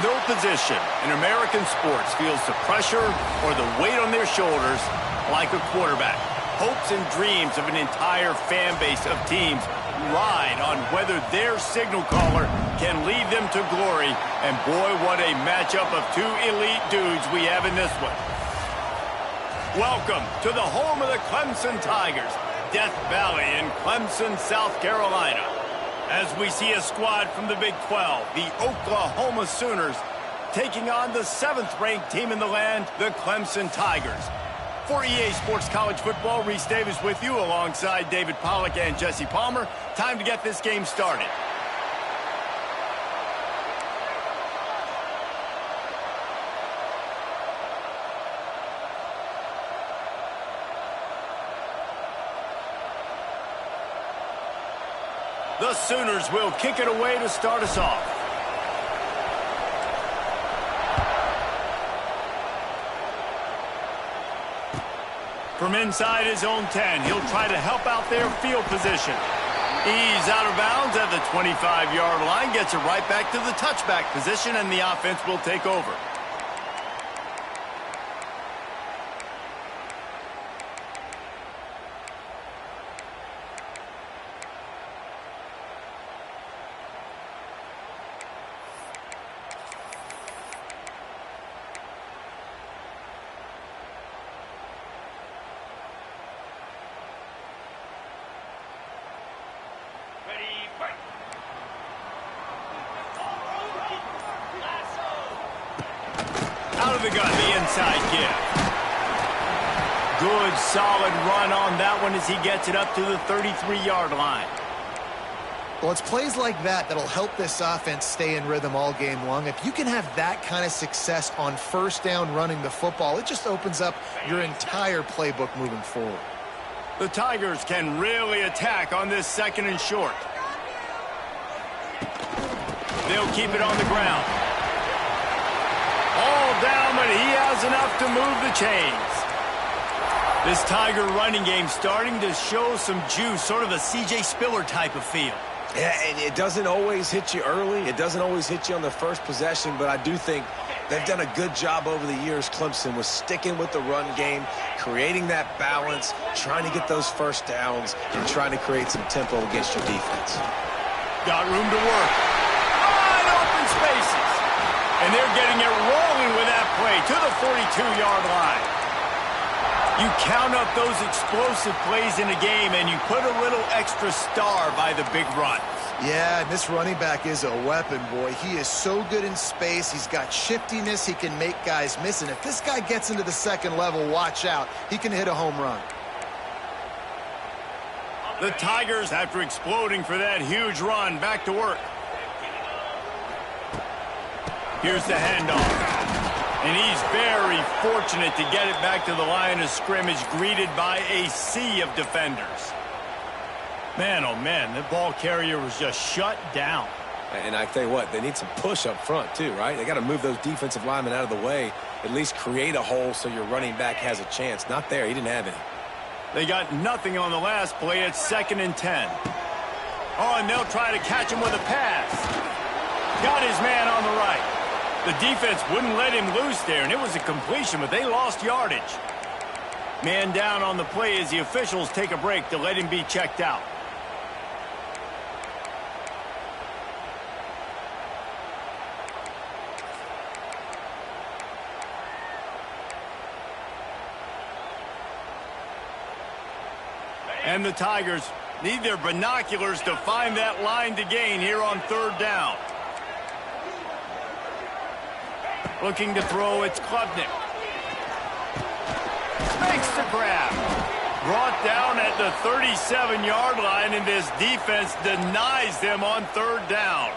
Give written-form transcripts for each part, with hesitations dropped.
No position in American sports feels the pressure or the weight on their shoulders like a quarterback. Hopes and dreams of an entire fan base of teams ride on whether their signal caller can lead them to glory. And boy, what a matchup of two elite dudes we have in this one. Welcome to the home of the Clemson Tigers, Death Valley in Clemson, South Carolina. As we see a squad from the Big 12, the Oklahoma Sooners, taking on the 7th-ranked team in the land, the Clemson Tigers. For EA Sports College Football, Reese Davis with you alongside David Pollack and Jesse Palmer. Time to get this game started. The Sooners will kick it away to start us off. From inside his own 10, he'll try to help out their field position. He's out of bounds at the 25-yard line, gets it right back to the touchback position, and the offense will take over. Out of the gun, the inside give. Good, solid run on that one as he gets it up to the 33-yard line. Well, it's plays like that that'll help this offense stay in rhythm all game long. If you can have that kind of success on first down running the football, it just opens up your entire playbook moving forward. The Tigers can really attack on this 2nd and short. They'll keep it on the ground. All down, but he has enough to move the chains. This Tiger running game starting to show some juice, sort of a C.J. Spiller type of feel. Yeah, and it doesn't always hit you early. It doesn't always hit you on the first possession, but I do think they've done a good job over the years, Clemson, with sticking with the run game, creating that balance, trying to get those first downs, and trying to create some tempo against your defense. Got room to work. Wide open spaces. And they're getting it rolling with that play to the 42-yard line. You count up those explosive plays in a game, and you put a little extra star by the big runs. Yeah, and this running back is a weapon, boy. He is so good in space. He's got shiftiness. He can make guys miss. And if this guy gets into the 2nd level, watch out. He can hit a home run. The Tigers, after exploding for that huge run, back to work. Here's the handoff. And he's very fortunate to get it back to the line of scrimmage, greeted by a sea of defenders. Man, oh man, the ball carrier was just shut down. And I tell you what, they need some push up front too, right? They got to move those defensive linemen out of the way, at least create a hole so your running back has a chance. Not there. He didn't have any. They got nothing on the last play. It's 2nd and 10. Oh, and they'll try to catch him with a pass. Got his man on the right. The defense wouldn't let him loose there, and it was a completion, but they lost yardage. Man down on the play as the officials take a break to let him be checked out. And the Tigers need their binoculars to find that line to gain here on 3rd down. Looking to throw, it's Klubnik. Makes the grab. Brought down at the 37-yard line, and this defense denies them on 3rd down.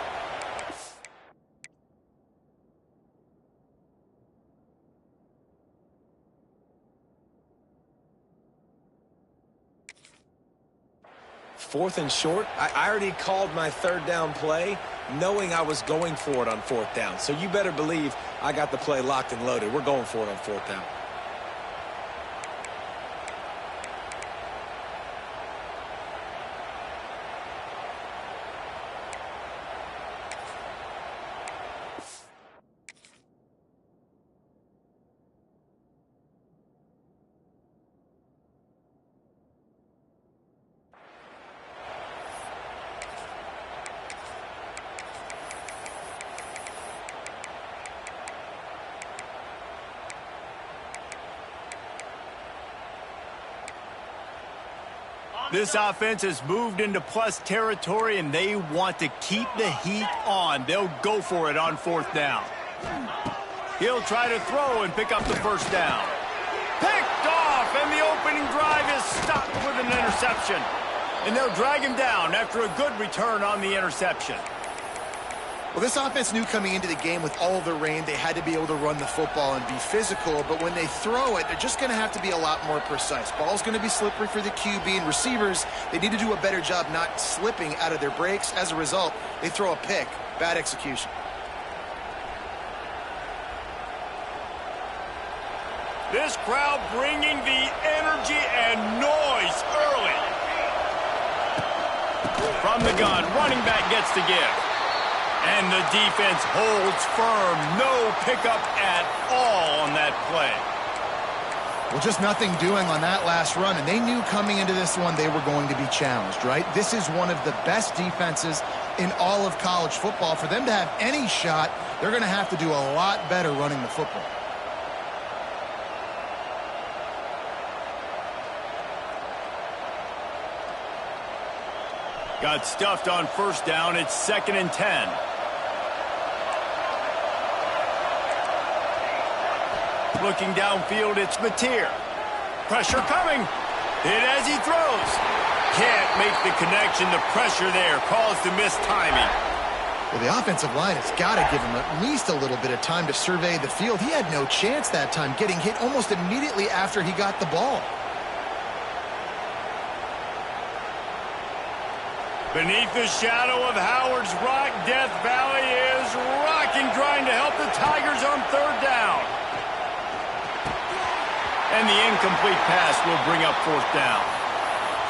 Fourth and short, I already called my 3rd down play knowing I was going for it on 4th down. So you better believe I got the play locked and loaded. We're going for it on 4th down. This offense has moved into plus territory, and they want to keep the heat on. They'll go for it on 4th down. He'll try to throw and pick up the first down. Picked off, and the opening drive is stopped with an interception. And they'll drag him down after a good return on the interception. Well, this offense knew coming into the game with all the rain, they had to be able to run the football and be physical, but when they throw it, they're just going to have to be a lot more precise. Ball's going to be slippery for the QB, and receivers, they need to do a better job not slipping out of their breaks. As a result, they throw a pick. Bad execution. This crowd bringing the energy and noise early. From the gun, running back gets to give. And the defense holds firm. No pickup at all on that play. Well, just nothing doing on that last run, and they knew coming into this one they were going to be challenged, right? This is one of the best defenses in all of college football. For them to have any shot, they're going to have to do a lot better running the football. Got stuffed on 1st down. It's 2nd and 10. Looking downfield, it's Mateer. Pressure coming. Hit as he throws. Can't make the connection. The pressure there caused the missed timing. Well, the offensive line has got to give him at least a little bit of time to survey the field. He had no chance that time, getting hit almost immediately after he got the ball. Beneath the shadow of Howard's Rock, Death Valley is rocking, trying to help the Tigers on 3rd down. And the incomplete pass will bring up 4th down.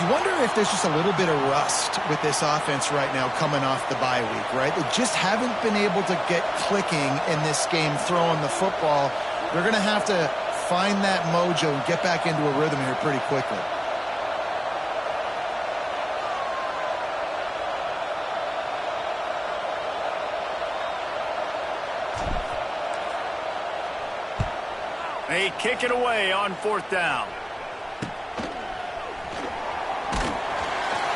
You wonder if there's just a little bit of rust with this offense right now coming off the bye week, right? They just haven't been able to get clicking in this game throwing the football. They're going to have to find that mojo and get back into a rhythm here pretty quickly. They kick it away on 4th down.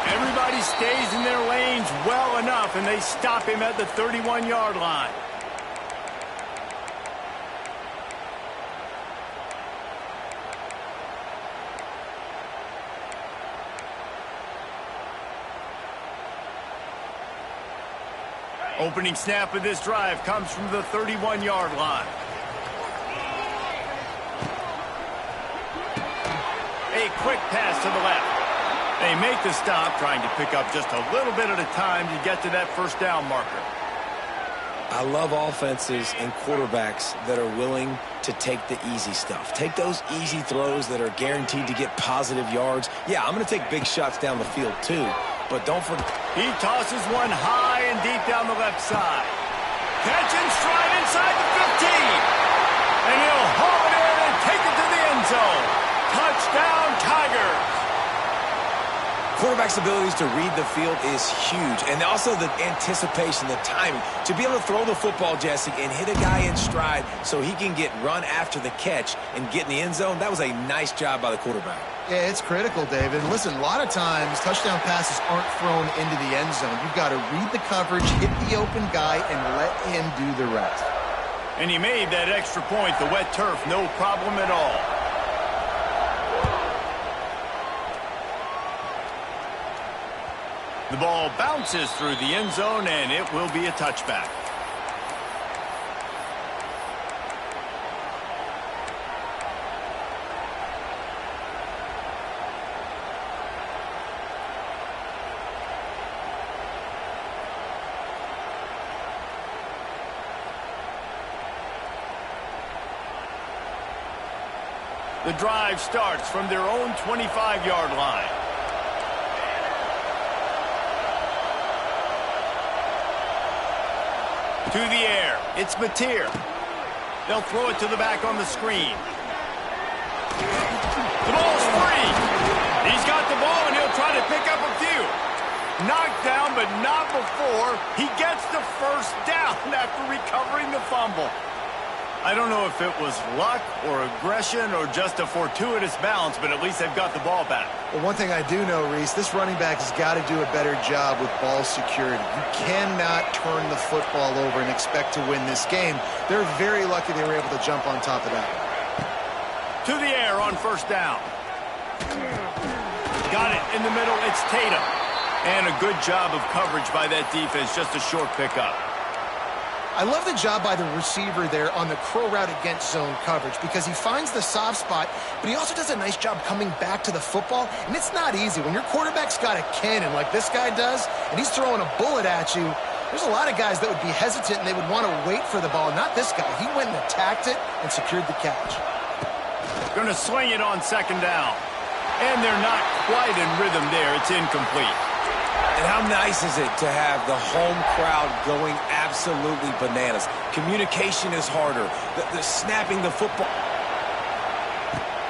Everybody stays in their lanes well enough, and they stop him at the 31-yard line. Opening snap of this drive comes from the 31-yard line. A quick pass to the left. They make the stop, trying to pick up just a little bit at a time to get to that 1st down marker. I love offenses and quarterbacks that are willing to take the easy stuff. Take those easy throws that are guaranteed to get positive yards. Yeah, I'm going to take big shots down the field too, but don't forget. He tosses one high and deep down the left side. Catch and stride inside the 15. And he'll haul it in and take it to the end zone. Touchdown, Tigers. Quarterback's abilities to read the field is huge, and also the anticipation, the timing. To be able to throw the football, Jesse, and hit a guy in stride so he can get run after the catch and get in the end zone, that was a nice job by the quarterback. Yeah, it's critical, David. Listen, a lot of times touchdown passes aren't thrown into the end zone. You've got to read the coverage, hit the open guy, and let him do the rest. And he made that extra point, the wet turf, no problem at all. The ball bounces through the end zone, and it will be a touchback. The drive starts from their own 25-yard line. To the air, it's Mateer. They'll throw it to the back on the screen. The ball's free. He's got the ball, and he'll try to pick up a few. Knocked down, but not before he gets the first down after recovering the fumble. I don't know if it was luck or aggression or just a fortuitous bounce, but at least they've got the ball back. Well, one thing I do know, Reese, this running back has got to do a better job with ball security. You cannot turn the football over and expect to win this game. They're very lucky they were able to jump on top of that. To the air on first down. Got it in the middle. It's Tatum. And a good job of coverage by that defense. Just a short pickup. I love the job by the receiver there on the crow route against zone coverage because he finds the soft spot, but he also does a nice job coming back to the football, and it's not easy. When your quarterback's got a cannon like this guy does, and he's throwing a bullet at you, there's a lot of guys that would be hesitant and they would want to wait for the ball. Not this guy. He went and attacked it and secured the catch. Going to sling it on second down. And they're not quite in rhythm there. It's incomplete. And how nice is it to have the home crowd going absolutely bananas? Communication is harder. The snapping the football.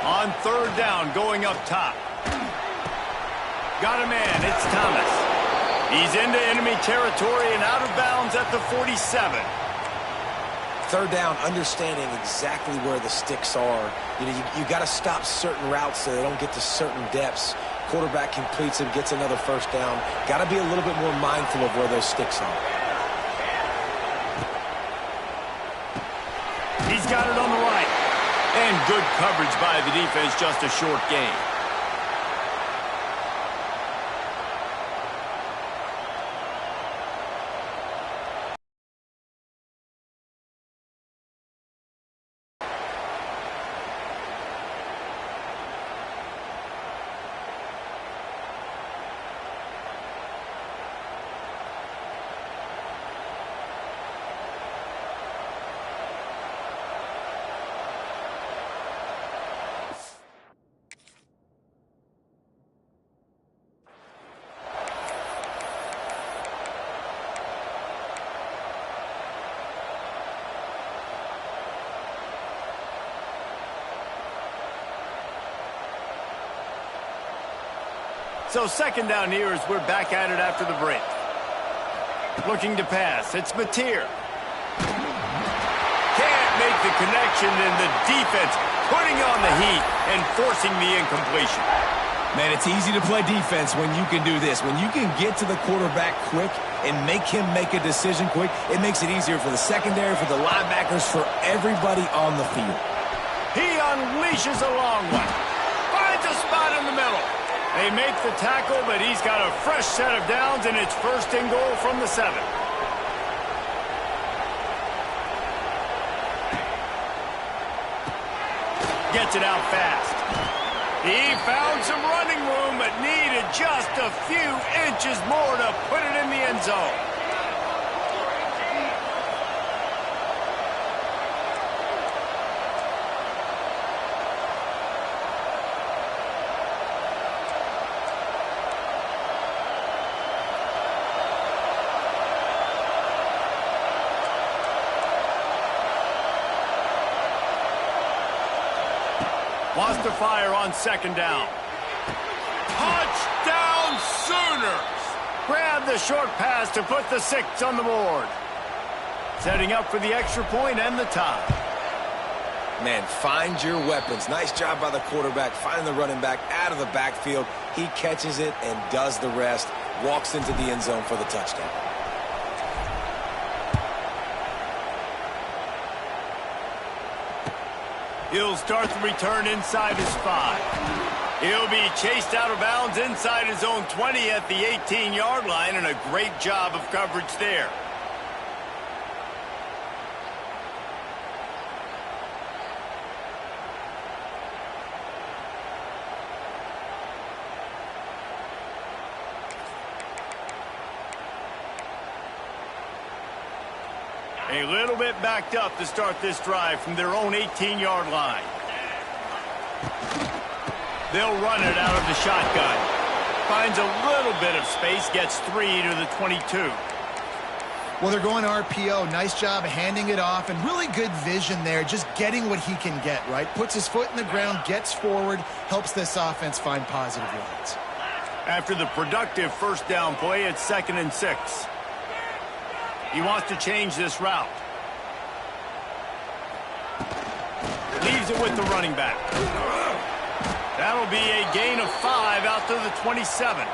On third down, going up top. Got a man. It's Thomas. He's into enemy territory and out of bounds at the 47. Third down, understanding exactly where the sticks are. You got to stop certain routes so they don't get to certain depths. Quarterback completes it, gets another first down. Got to be a little bit more mindful of where those sticks are. He's got it on the right. And good coverage by the defense, just a short gain. So second down here as we're back at it after the break. Looking to pass. It's Mateer. Can't make the connection, and the defense putting on the heat and forcing the incompletion. Man, it's easy to play defense when you can do this. When you can get to the quarterback quick and make him make a decision quick, it makes it easier for the secondary, for the linebackers, for everybody on the field. He unleashes a long one. Finds a spot in the middle. They make the tackle, but he's got a fresh set of downs, and it's first and goal from the 7. Gets it out fast. He found some running room, but needed just a few inches more to put it in the end zone. Wants to fire on second down. Touchdown Sooners! Grab the short pass to put the 6 on the board. Setting up for the extra point and the tie. Man, find your weapons. Nice job by the quarterback, finding the running back out of the backfield. He catches it and does the rest. Walks into the end zone for the touchdown. He'll start the return inside his 5. He'll be chased out of bounds inside his own 20 at the 18-yard line, and a great job of coverage there. A little bit backed up to start this drive from their own 18-yard line. They'll run it out of the shotgun. Finds a little bit of space, gets 3 to the 22. Well, they're going RPO. Nice job handing it off, and really good vision there, just getting what he can get, right? Puts his foot in the ground, gets forward, helps this offense find positive yards. After the productive first down play, it's 2nd and 6. He wants to change this route. Leaves it with the running back. That'll be a gain of 5 out to the 27.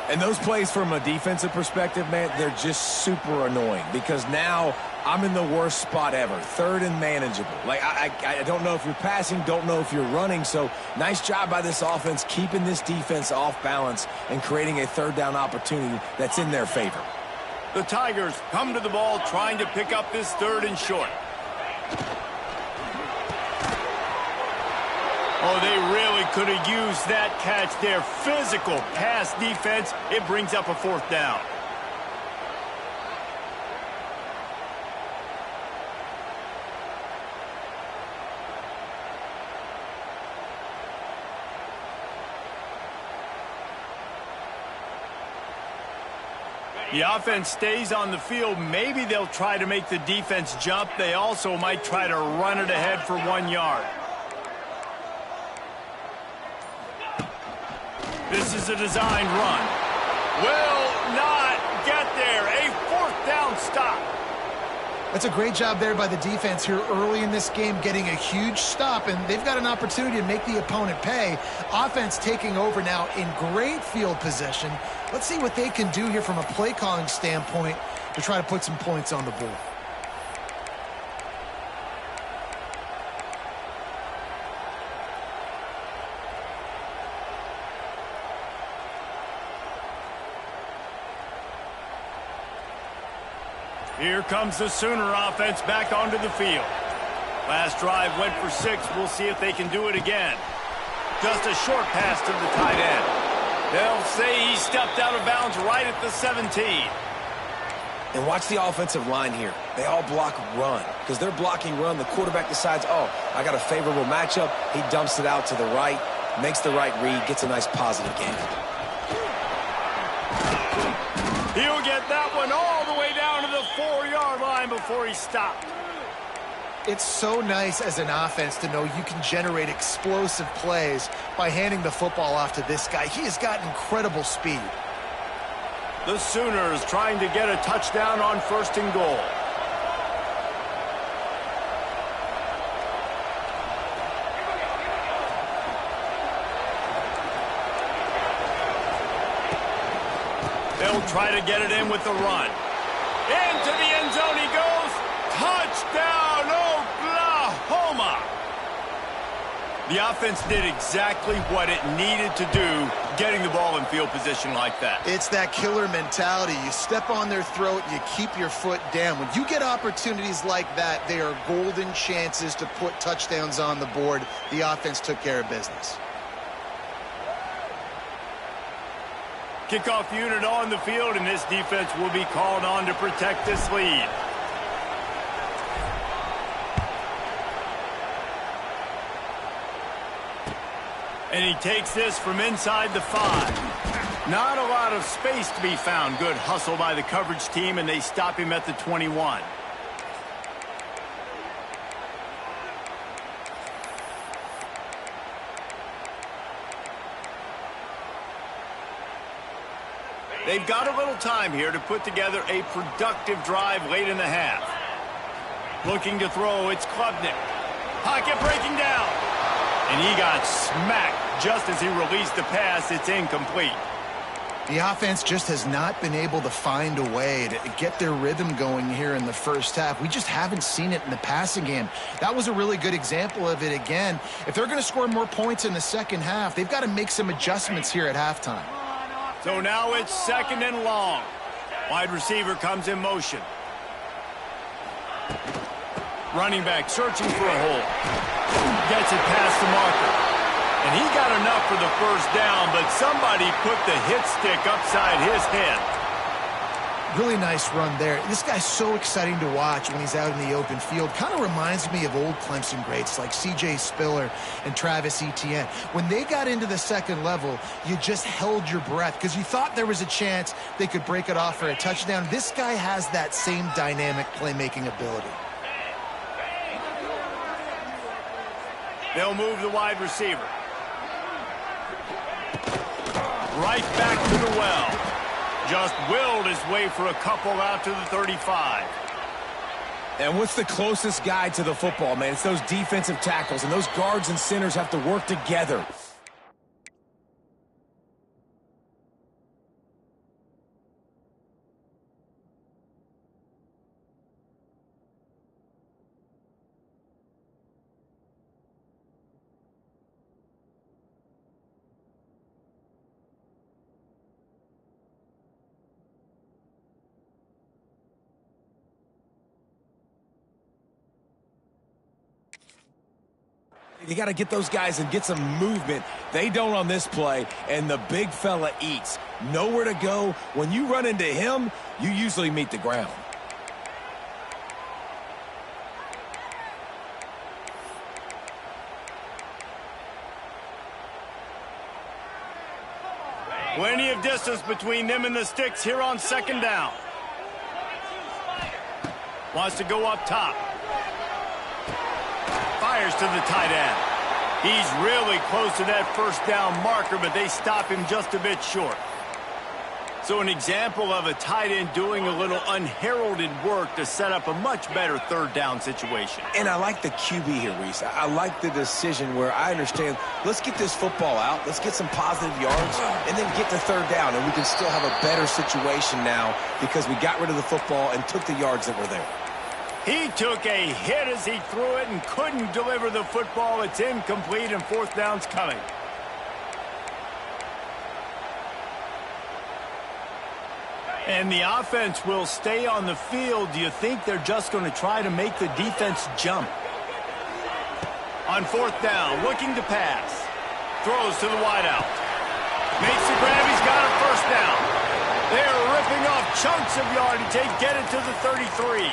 And those plays from a defensive perspective, man, they're just super annoying because now I'm in the worst spot ever, third and manageable. Like, I don't know if you're passing, don't know if you're running, so nice job by this offense keeping this defense off balance and creating a third down opportunity that's in their favor. The Tigers come to the ball trying to pick up this 3rd and short. Oh, they really could have used that catch there. Physical pass defense. It brings up a 4th down. The offense stays on the field. Maybe they'll try to make the defense jump. They also might try to run it ahead for 1 yard. This is a designed run. Will not get there. A 4th down stop. That's a great job there by the defense here early in this game, getting a huge stop, and they've got an opportunity to make the opponent pay. Offense taking over now in great field position. Let's see what they can do here from a play calling standpoint to try to put some points on the board. Here comes the Sooner offense back onto the field. Last drive went for 6. We'll see if they can do it again. Just a short pass to the tight end. They'll say he stepped out of bounds right at the 17. And watch the offensive line here. They all block run. Because they're blocking run, the quarterback decides, oh, I got a favorable matchup. He dumps it out to the right, makes the right read, gets a nice positive gain. He'll get that one all the way down to the 4-yard line before he stopped. It's so nice as an offense to know you can generate explosive plays by handing the football off to this guy. He has got incredible speed. The Sooners trying to get a touchdown on 1st and goal. They'll try to get it in with the run. Into the end zone he goes. Touchdown, Oklahoma! The offense did exactly what it needed to do, getting the ball in field position like that. It's that killer mentality. You step on their throat, you keep your foot down. When you get opportunities like that, they are golden chances to put touchdowns on the board. The offense took care of business. Kickoff unit on the field, and this defense will be called on to protect this lead. And he takes this from inside the 5. Not a lot of space to be found. Good hustle by the coverage team, and they stop him at the 21. They've got a little time here to put together a productive drive late in the half. Looking to throw, it's Klubnik. Pocket breaking down. And he got smacked just as he released the pass. It's incomplete. The offense just has not been able to find a way to get their rhythm going here in the first half. We just haven't seen it in the passing game. That was a really good example of it again. If they're going to score more points in the second half, they've got to make some adjustments here at halftime. So now it's 2nd and long. Wide receiver comes in motion. Running back searching for a hole. Gets it past the marker. And he got enough for the 1st down, but somebody put the hit stick upside his head. Really nice run there. This guy's so exciting to watch when he's out in the open field. Kind of reminds me of old Clemson greats like C.J. Spiller and Travis Etienne. When they got into the second level, you just held your breath because you thought there was a chance they could break it off for a touchdown. This guy has that same dynamic playmaking ability. They'll move the wide receiver. Right back to the well. Just willed his way for a couple out to the 35. And what's the closest guy to the football, man? It's those defensive tackles, and those guards and centers have to work together. You got to get those guys and get some movement. They don't on this play, and the big fella eats. Nowhere to go. When you run into him, you usually meet the ground. Plenty of distance between them and the sticks here on second down. Wants to go up top. Fires to the tight end. He's really close to that first down marker, but they stop him just a bit short. So an example of a tight end doing a little unheralded work to set up a much better third down situation. And I like the QB here, Reese. I like the decision where I understand, let's get this football out, let's get some positive yards, and then get to third down, and we can still have a better situation now because we got rid of the football and took the yards that were there. He took a hit as he threw it and couldn't deliver the football. It's incomplete, and fourth down's coming. And the offense will stay on the field. Do you think they're just going to try to make the defense jump? On fourth down, looking to pass. Throws to the wideout. Makes the grab. He's got a first down. They're ripping off chunks of yardage. They get it to the 33.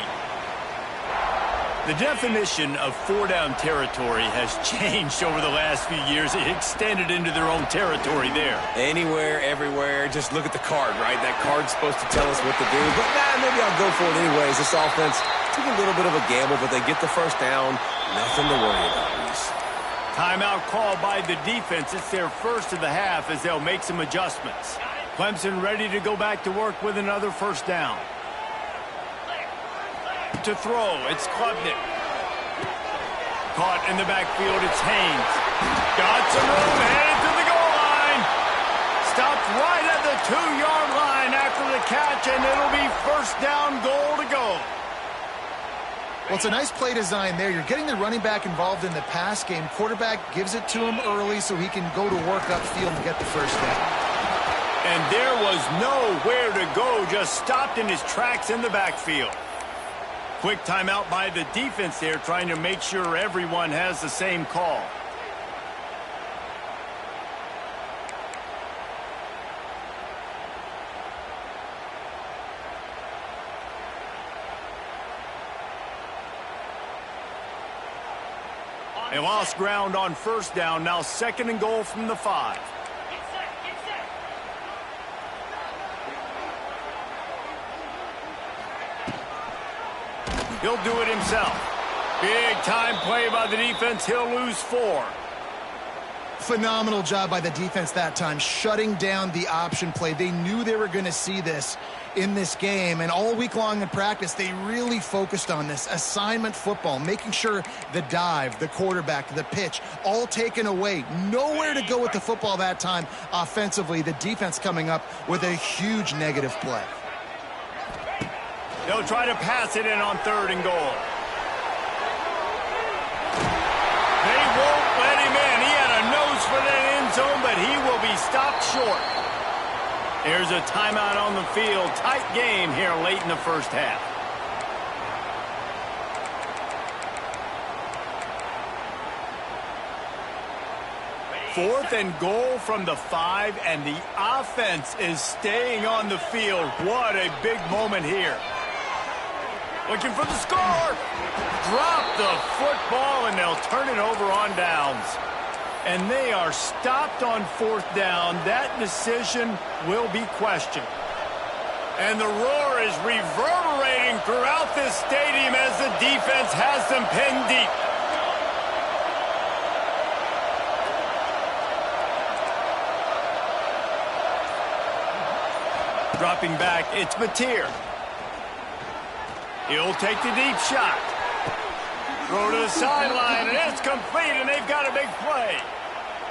The definition of four-down territory has changed over the last few years. It extended into their own territory there. Anywhere, everywhere, just look at the card, right? That card's supposed to tell us what to do, but maybe I'll go for it anyways. This offense took a little bit of a gamble, but they get the first down. Nothing to worry about, Reese. Timeout called by the defense. It's their first of the half as they'll make some adjustments. Clemson ready to go back to work with another first down. To throw, it's Klubnik. Caught in the backfield, it's Haynes. Got some room, headed to the goal line. Stopped right at the 2-yard line after the catch, and it'll be first down, goal to go. Well, it's a nice play design there. You're getting the running back involved in the pass game. Quarterback gives it to him early so he can go to work upfield and get the first down. And there was nowhere to go, just stopped in his tracks in the backfield. Quick timeout by the defense there, trying to make sure everyone has the same call. They lost ground on first down, now second and goal from the 5. He'll do it himself. Big time play by the defense. He'll lose 4. Phenomenal job by the defense that time, shutting down the option play. They knew they were going to see this in this game, and all week long in practice, they really focused on this assignment football, making sure the dive, the quarterback, the pitch, all taken away. Nowhere to go with the football that time offensively. The defense coming up with a huge negative play. They'll try to pass it in on third and goal. They won't let him in. He had a nose for that end zone, but he will be stopped short. There's a timeout on the field. Tight game here late in the first half. Fourth and goal from the 5, and the offense is staying on the field. What a big moment here. Looking for the score. Drop the football, and they'll turn it over on downs. And they are stopped on fourth down. That decision will be questioned. And the roar is reverberating throughout this stadium as the defense has them pinned deep. Dropping back, it's Mateer. He'll take the deep shot. Throw to the sideline, and it's complete, and they've got a big play.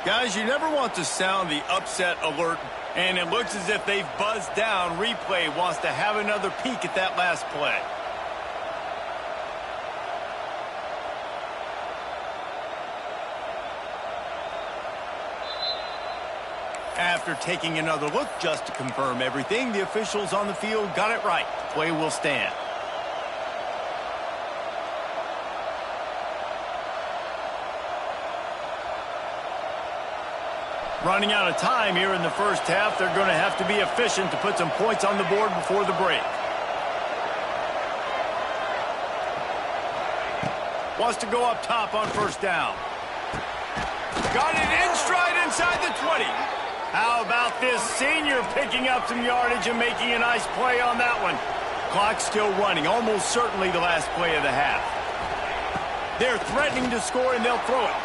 Guys, you never want to sound the upset alert, and it looks as if they've buzzed down. Replay wants to have another peek at that last play. After taking another look just to confirm everything, the officials on the field got it right. Play will stand. Running out of time here in the first half. They're going to have to be efficient to put some points on the board before the break. Wants to go up top on first down. Got it in stride inside the 20. How about this senior picking up some yardage and making a nice play on that one? Clock's still running, almost certainly the last play of the half. They're threatening to score, and they'll throw it.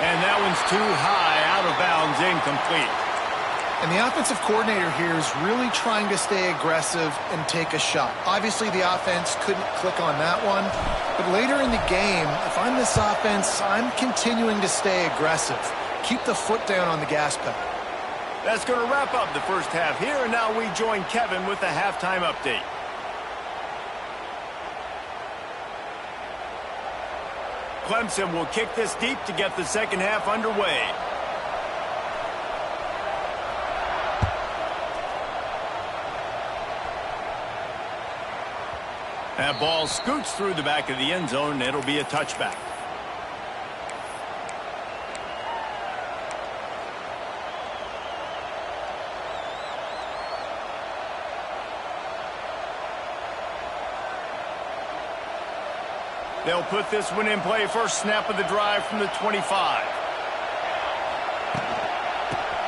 And that one's too high, out of bounds, incomplete. And the offensive coordinator here is really trying to stay aggressive and take a shot. Obviously, the offense couldn't click on that one. But later in the game, if I'm this offense, I'm continuing to stay aggressive. Keep the foot down on the gas pedal. That's going to wrap up the first half here, and now we join Kevin with the halftime update. Clemson will kick this deep to get the second half underway. That ball scoots through the back of the end zone, and it'll be a touchback. They'll put this one in play. First snap of the drive from the 25.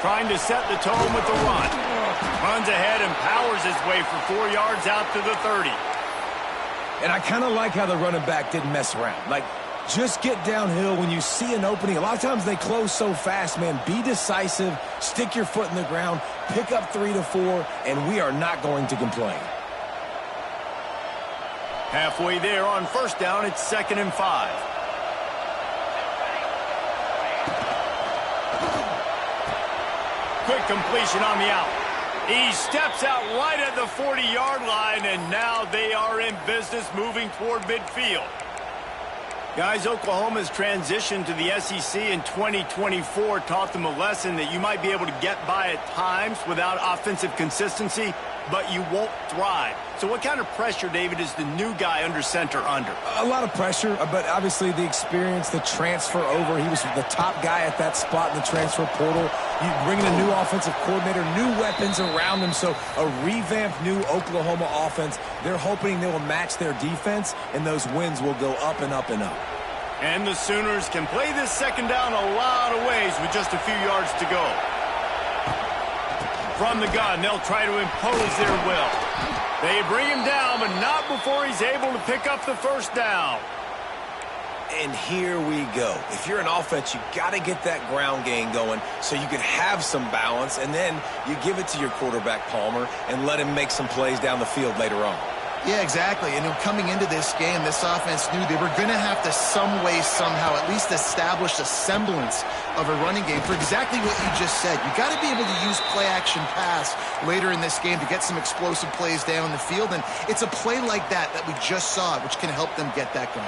Trying to set the tone with the run. Runs ahead and powers his way for 4 yards out to the 30. And I kind of like how the running back didn't mess around. Like, just get downhill when you see an opening. A lot of times they close so fast, man. Be decisive, stick your foot in the ground, pick up 3 to 4, and we are not going to complain. Halfway there on first down, it's 2nd and 5. Quick completion on the out. He steps out right at the 40-yard line, and now they are in business moving toward midfield. Guys, Oklahoma's transition to the SEC in 2024 taught them a lesson that you might be able to get by at times without offensive consistency, but you won't thrive. So what kind of pressure, David, is the new guy under center under? A lot of pressure, but obviously the experience, the transfer over. He was the top guy at that spot in the transfer portal. You bring in a new offensive coordinator, new weapons around him, so a revamped new Oklahoma offense. They're hoping they will match their defense, and those wins will go up and up and up. And the Sooners can play this second down a lot of ways with just a few yards to go. From the gun, they'll try to impose their will. They bring him down, but not before he's able to pick up the first down. And here we go. If you're an offense, you got to get that ground game going so you can have some balance, and then you give it to your quarterback, Palmer, and let him make some plays down the field later on. Yeah, exactly. And coming into this game, this offense knew they were going to have to some way, somehow, at least establish a semblance of a running game for exactly what you just said. You got to be able to use play-action pass later in this game to get some explosive plays down the field. And it's a play like that we just saw, which can help them get that going.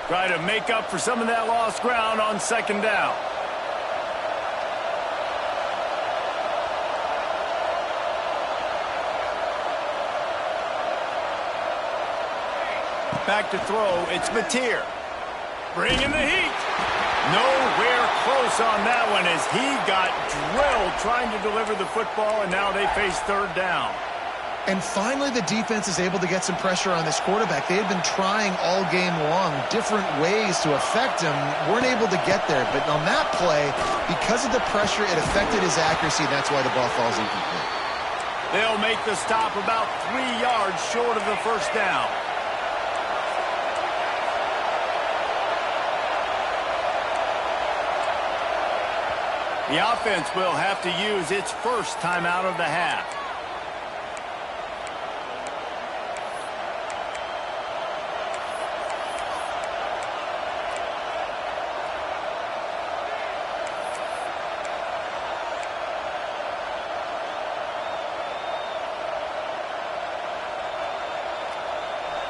Try to make up for some of that lost ground on second down. Back to throw, it's Mateer. Bringing the heat. Nowhere close on that one as he got drilled trying to deliver the football, and now they face third down. And finally, the defense is able to get some pressure on this quarterback. They had been trying all game long different ways to affect him, weren't able to get there. But on that play, because of the pressure, it affected his accuracy, and that's why the ball falls incomplete. They'll make the stop about 3 yards short of the first down. The offense will have to use its first timeout of the half.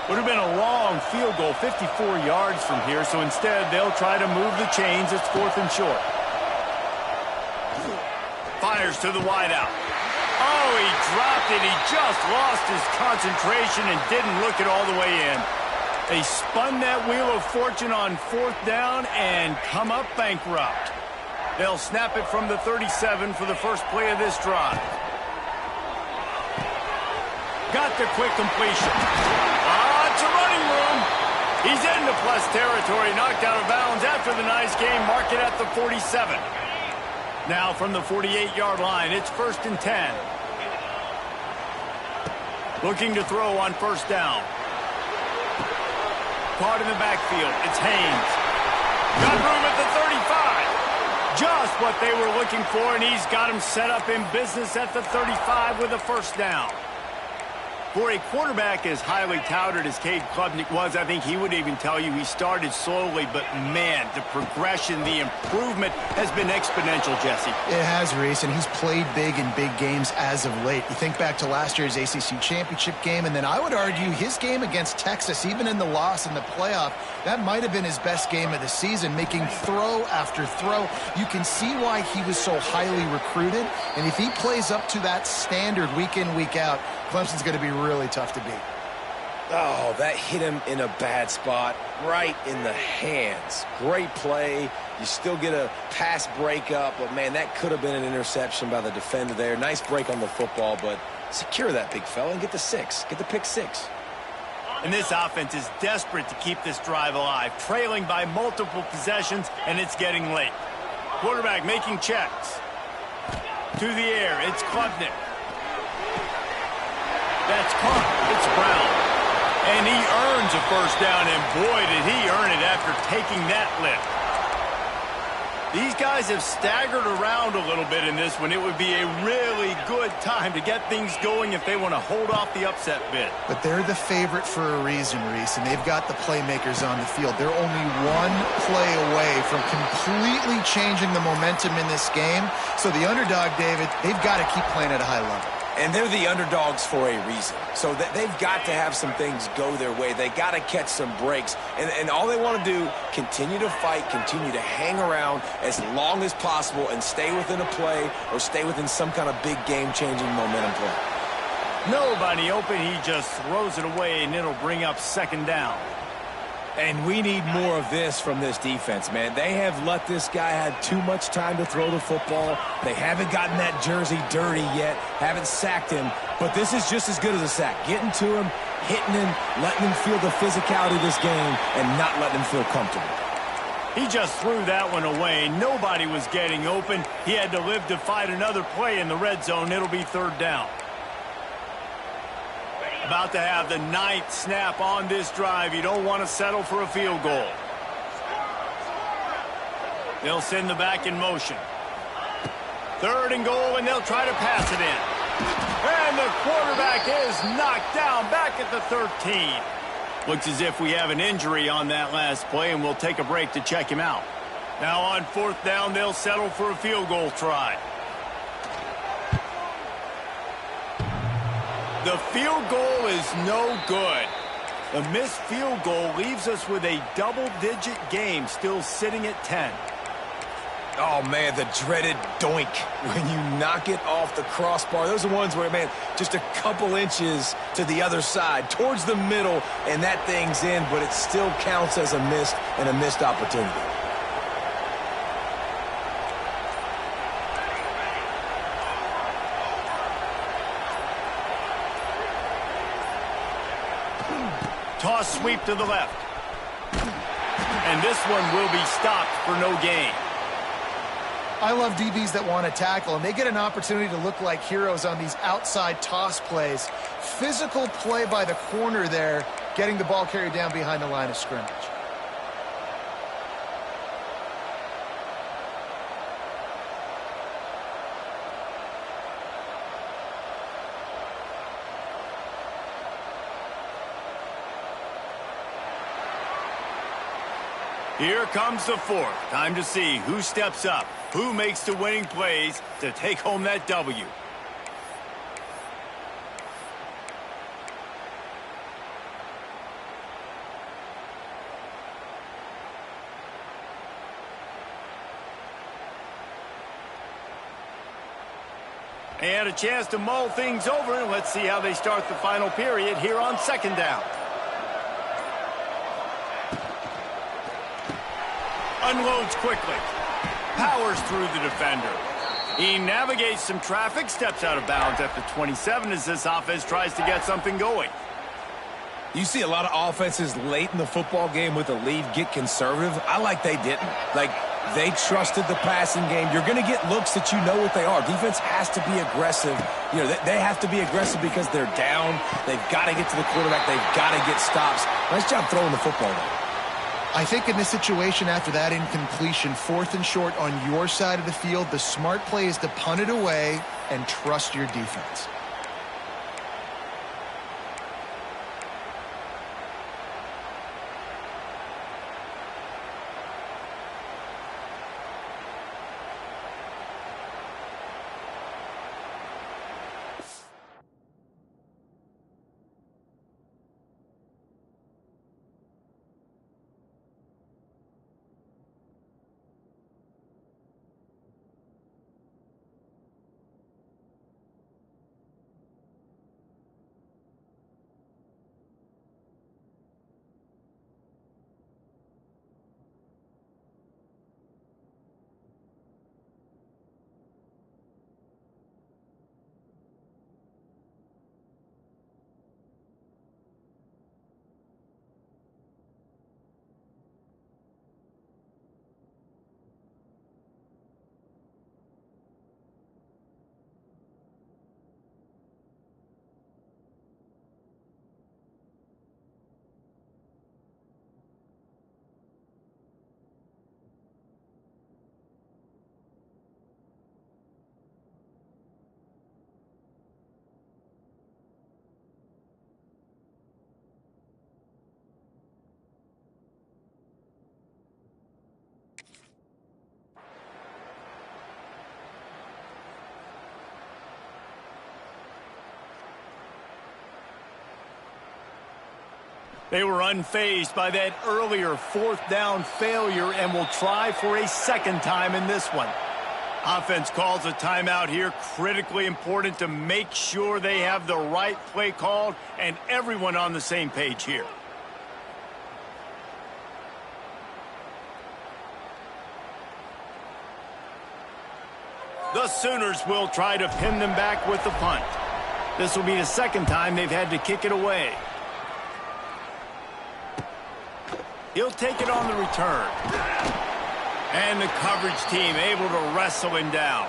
Would have been a long field goal, 54 yards from here, so instead they'll try to move the chains. It's 4th and short. Fires to the wideout. Oh, he dropped it. He just lost his concentration and didn't look it all the way in. They spun that wheel of fortune on 4th down and come up bankrupt. They'll snap it from the 37 for the first play of this drive. Got the quick completion. It's a running room. He's into plus territory, knocked out of bounds after the nice game. Mark it at the 47. Now from the 48-yard line, it's 1st and 10. Looking to throw on 1st down. Caught in the backfield. It's Haynes. Got room at the 35. Just what they were looking for, and he's got him set up in business at the 35 with a 1st down. For a quarterback as highly touted as Cade Klubnik was, I think he would even tell you he started slowly, but man, the progression, the improvement has been exponential, Jesse. It has, Reese, and he's played big in big games as of late. You think back to last year's ACC championship game, and then I would argue his game against Texas, even in the loss in the playoff, that might have been his best game of the season, making throw after throw. You can see why he was so highly recruited, and if he plays up to that standard week in, week out, Clemson's going to be really tough to beat. Oh, that hit him in a bad spot, right in the hands. Great play. You still get a pass breakup, but, man, that could have been an interception by the defender there. Nice break on the football, but secure that big fella and get the 6. Get the pick 6. And this offense is desperate to keep this drive alive, trailing by multiple possessions, and it's getting late. Quarterback making checks. To the air, it's Klubnik. That's caught. It's Brown. And he earns a 1st down, and boy, did he earn it after taking that lift. These guys have staggered around a little bit in this one. It would be a really good time to get things going if they want to hold off the upset bid. But they're the favorite for a reason, Reese, and they've got the playmakers on the field. They're only one play away from completely changing the momentum in this game. So the underdog, David, they've got to keep playing at a high level. And they're the underdogs for a reason. So they've got to have some things go their way. They got to catch some breaks. And all they want to do, continue to fight, continue to hang around as long as possible and stay within a play or stay within some kind of big game-changing momentum play. Nobody open. He just throws it away, and it'll bring up 2nd down. And we need more of this from this defense, man. They have let this guy have too much time to throw the football. They haven't gotten that jersey dirty yet, haven't sacked him. But this is just as good as a sack. Getting to him, hitting him, letting him feel the physicality of this game, and not letting him feel comfortable. He just threw that one away. Nobody was getting open. He had to live to fight another play in the red zone. It'll be 3rd down. About to have the 9th snap on this drive. You don't want to settle for a field goal. They'll send the back in motion. 3rd and goal, and they'll try to pass it in. And the quarterback is knocked down back at the 13. Looks as if we have an injury on that last play, and we'll take a break to check him out. Now on 4th down, they'll settle for a field goal try. The field goal is no good. The missed field goal leaves us with a double-digit game still sitting at 10. Oh, man, the dreaded doink when you knock it off the crossbar. Those are ones where, man, just a couple inches to the other side, towards the middle, and that thing's in, but it still counts as a missed opportunity. Toss sweep to the left. And this one will be stopped for no gain. I love DBs that want to tackle, and they get an opportunity to look like heroes on these outside toss plays. Physical play by the corner there, getting the ball carried down behind the line of scrimmage. Here comes the fourth. Time to see who steps up, who makes the winning plays to take home that W. And a chance to mull things over, and let's see how they start the final period here on second down. Unloads quickly. Powers through the defender. He navigates some traffic, steps out of bounds at the 27 as this offense tries to get something going. You see a lot of offenses late in the football game with a lead get conservative. I like they didn't. Like, they trusted the passing game. You're going to get looks that you know what they are. Defense has to be aggressive. You know, they have to be aggressive because they're down. They've got to get to the quarterback. They've got to get stops. Nice job throwing the football, though. I think in this situation, after that incompletion, 4th and short on your side of the field, the smart play is to punt it away and trust your defense. They were unfazed by that earlier 4th down failure and will try for a second time in this one. Offense calls a timeout here. Critically important to make sure they have the right play called and everyone on the same page here. The Sooners will try to pin them back with the punt. This will be the second time they've had to kick it away. He'll take it on the return. And the coverage team able to wrestle him down.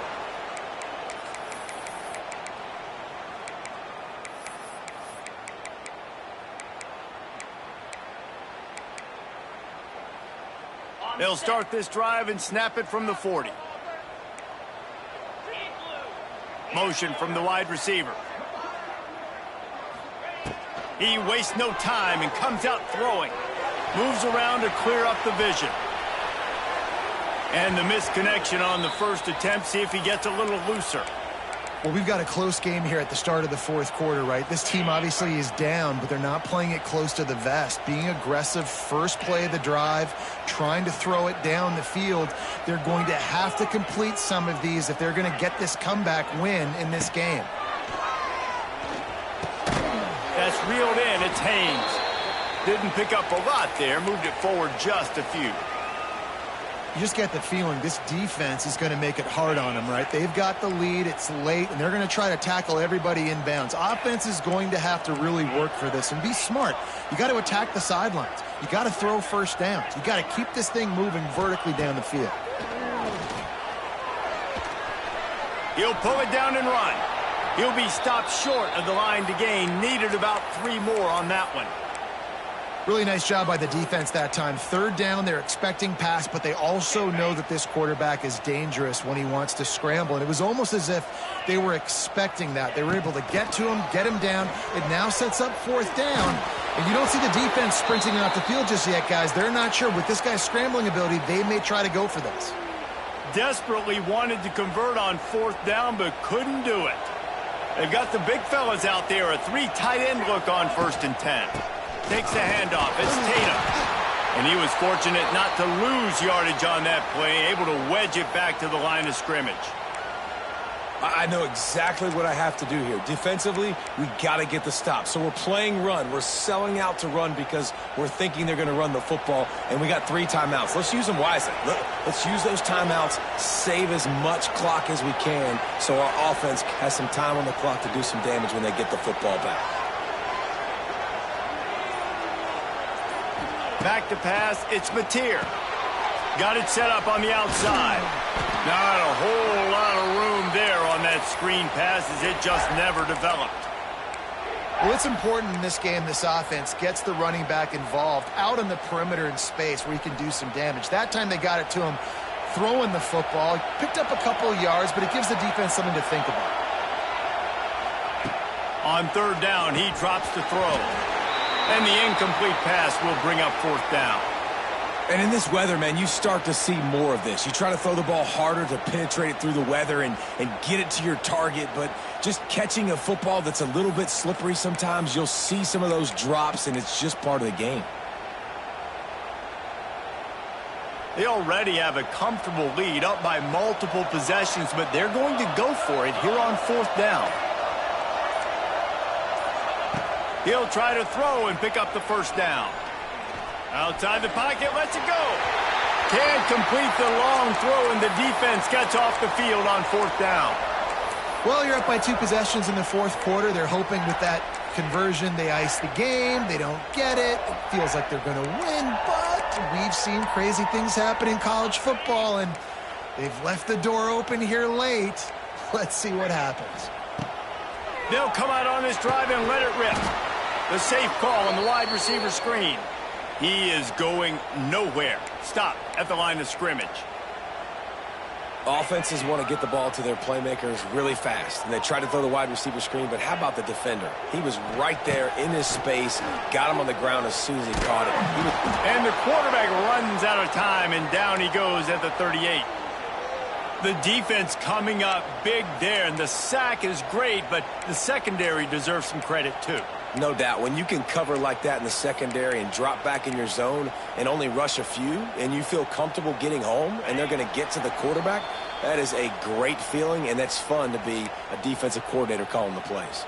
They'll start this drive and snap it from the 40. Motion from the wide receiver. He wastes no time and comes out throwing. Moves around to clear up the vision. And the misconnection on the first attempt. See if he gets a little looser. Well, we've got a close game here at the start of the 4th quarter, right? This team obviously is down, but they're not playing it close to the vest. Being aggressive, first play of the drive, trying to throw it down the field. They're going to have to complete some of these if they're going to get this comeback win in this game. That's reeled in. It's Haynes. Didn't pick up a lot there. Moved it forward just a few. You just get the feeling this defense is going to make it hard on them, right? They've got the lead. It's late, and they're going to try to tackle everybody inbounds. Offense is going to have to really work for this and be smart. You got to attack the sidelines. You got to throw first downs. You got to keep this thing moving vertically down the field. He'll pull it down and run. He'll be stopped short of the line to gain. Needed about 3 more on that one. Really nice job by the defense that time. Third down, they're expecting pass, but they also know that this quarterback is dangerous when he wants to scramble. And it was almost as if they were expecting that. They were able to get to him, get him down. It now sets up fourth down. And you don't see the defense sprinting off the field just yet, guys. They're not sure. With this guy's scrambling ability, they may try to go for this. Desperately wanted to convert on fourth down, but couldn't do it. They've got the big fellas out there, a 3 tight end look on 1st and 10. Takes the handoff. It's Tatum. And he was fortunate not to lose yardage on that play, able to wedge it back to the line of scrimmage. I know exactly what I have to do here. Defensively, we got to get the stop. So we're playing run. We're selling out to run because we're thinking they're going to run the football, and we got 3 timeouts. Let's use them wisely. Let's use those timeouts, save as much clock as we can so our offense has some time on the clock to do some damage when they get the football back. Back to pass, it's Mateer. Got it set up on the outside. Not a whole lot of room there on that screen pass as it just never developed. Well, it's important in this game, this offense gets the running back involved out on the perimeter in space where he can do some damage. That time they got it to him throwing the football. Picked up a couple of yards, but it gives the defense something to think about. On 3rd down, he drops to throw. And the incomplete pass will bring up 4th down. And in this weather, man, you start to see more of this. You try to throw the ball harder to penetrate it through the weather and get it to your target, but just catching a football that's a little bit slippery sometimes, you'll see some of those drops, and it's just part of the game. They already have a comfortable lead, up by multiple possessions, but they're going to go for it here on 4th down. He'll try to throw and pick up the 1st down. Outside the pocket, lets it go. Can't complete the long throw, and the defense gets off the field on 4th down. Well, you're up by 2 possessions in the 4th quarter. They're hoping with that conversion they ice the game. They don't get it. It feels like they're going to win, but we've seen crazy things happen in college football, and they've left the door open here late. Let's see what happens. They'll come out on this drive and let it rip. The safe call on the wide receiver screen. He is going nowhere. Stop at the line of scrimmage. Offenses want to get the ball to their playmakers really fast, and they try to throw the wide receiver screen, but how about the defender? He was right there in his space, got him on the ground as soon as he caught it. And the quarterback runs out of time, and down he goes at the 38. The defense coming up big there, and the sack is great, but the secondary deserves some credit too. No doubt. When you can cover like that in the secondary and drop back in your zone and only rush a few, and you feel comfortable getting home and they're going to get to the quarterback, that is a great feeling, and that's fun to be a defensive coordinator calling the plays.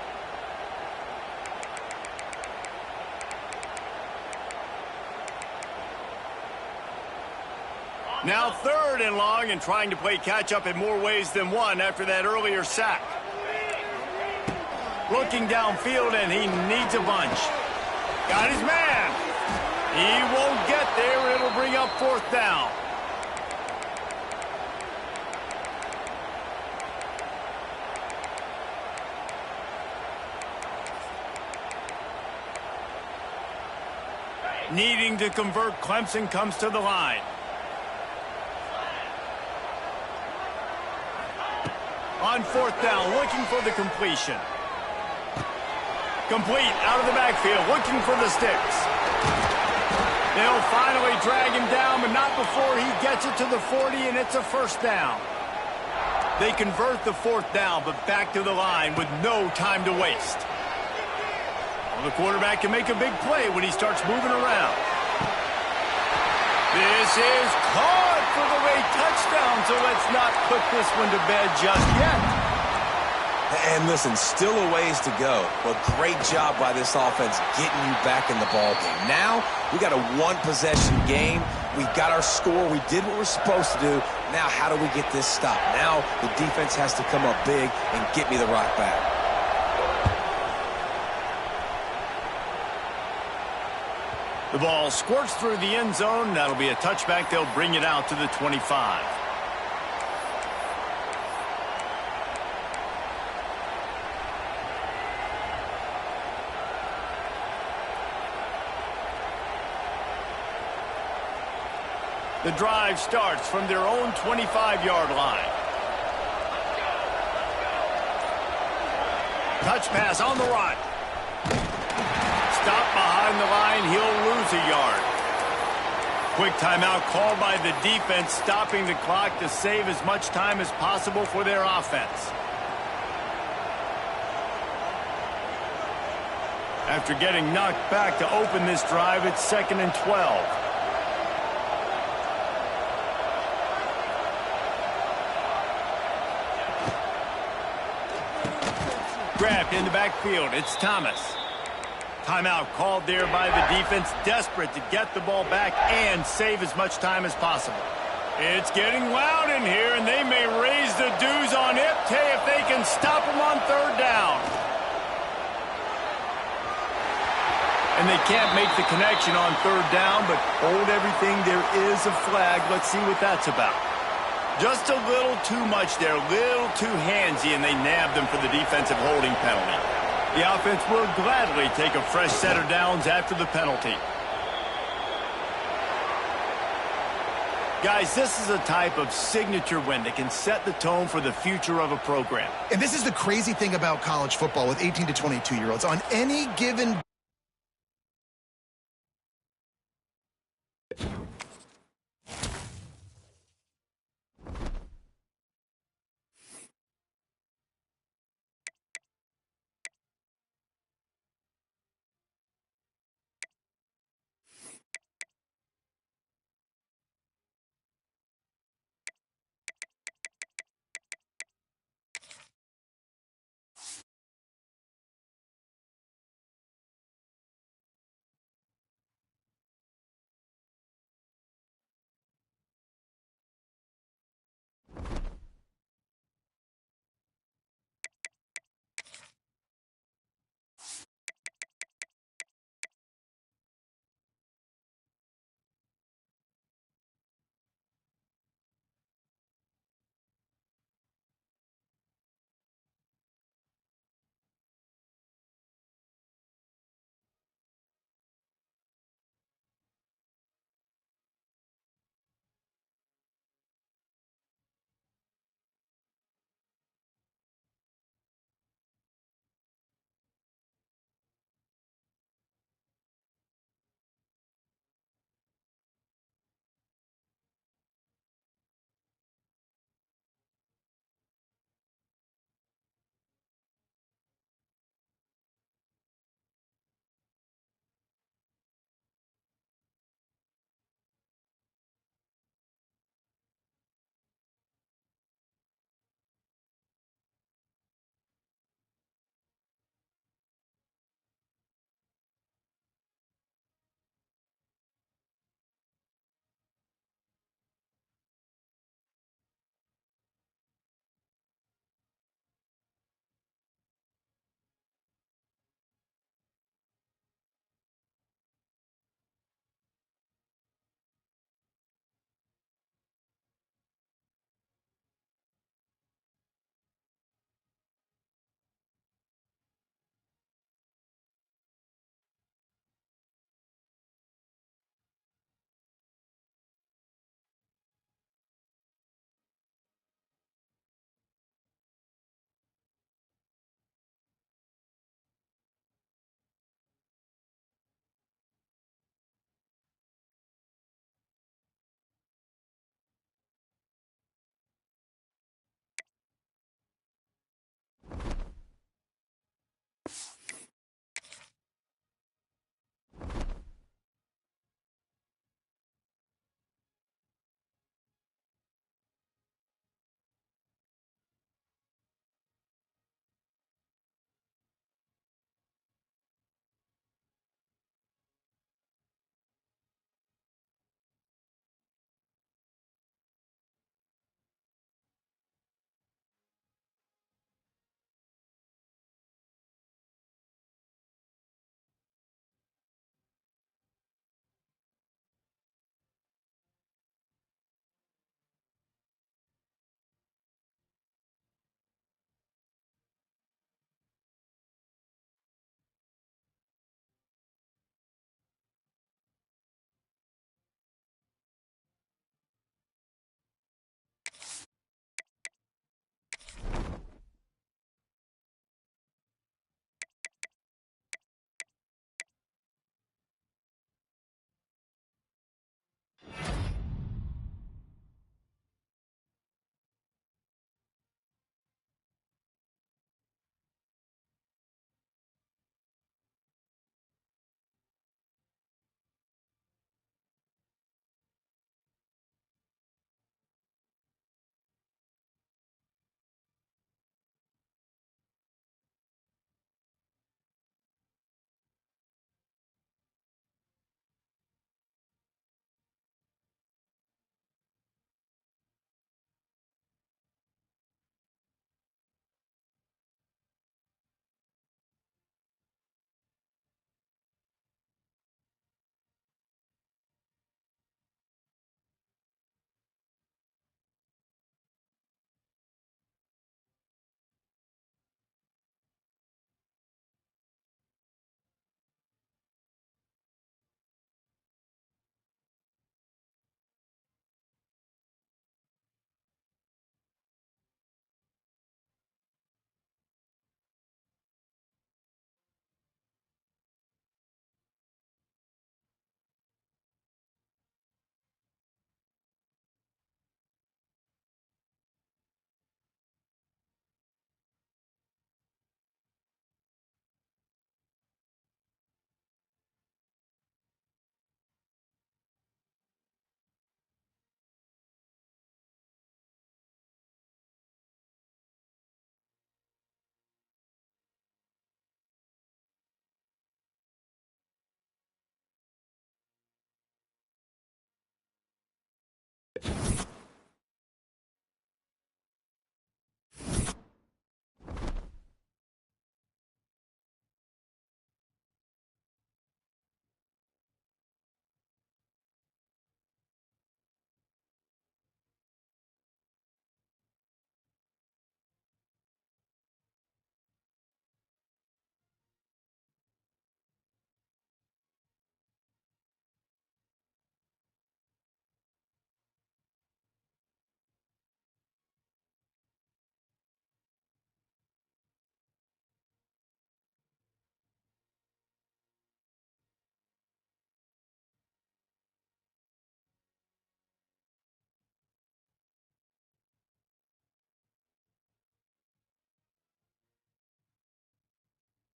Now 3rd and long, and trying to play catch-up in more ways than one after that earlier sack. Looking downfield, and he needs a bunch. Got his man. He won't get there. It'll bring up 4th down. Needing to convert, Clemson comes to the line. On 4th down, looking for the completion. Complete, out of the backfield, looking for the sticks. They'll finally drag him down, but not before he gets it to the 40, and it's a 1st down. They convert the 4th down, but back to the line with no time to waste. Well, the quarterback can make a big play when he starts moving around. This is caught for the late touchdown, so let's not put this one to bed just yet. And listen, still a ways to go, but great job by this offense getting you back in the ball game. Now, we got a 1-possession game. We got our score. We did what we're supposed to do. Now, how do we get this stop? Now, the defense has to come up big and get me the rock back. The ball squirts through the end zone. That'll be a touchback. They'll bring it out to the 25. The drive starts from their own 25-yard line. Touch pass on the run. Stop behind the line. He'll lose a yard. Quick timeout called by the defense, stopping the clock to save as much time as possible for their offense. After getting knocked back to open this drive, it's 2nd and 12. Grabbed in the backfield. It's Thomas. Timeout called there by the defense, desperate to get the ball back and save as much time as possible. It's getting loud in here, and they may raise the dues on Iptay if they can stop him on 3rd down. And they can't make the connection on 3rd down, but hold everything. There is a flag. Let's see what that's about. Just a little too much there, a little too handsy, and they nabbed them for the defensive holding penalty. The offense will gladly take a fresh set of downs after the penalty. Guys, this is a type of signature win that can set the tone for the future of a program. And this is the crazy thing about college football with 18 to 22-year-olds. On any given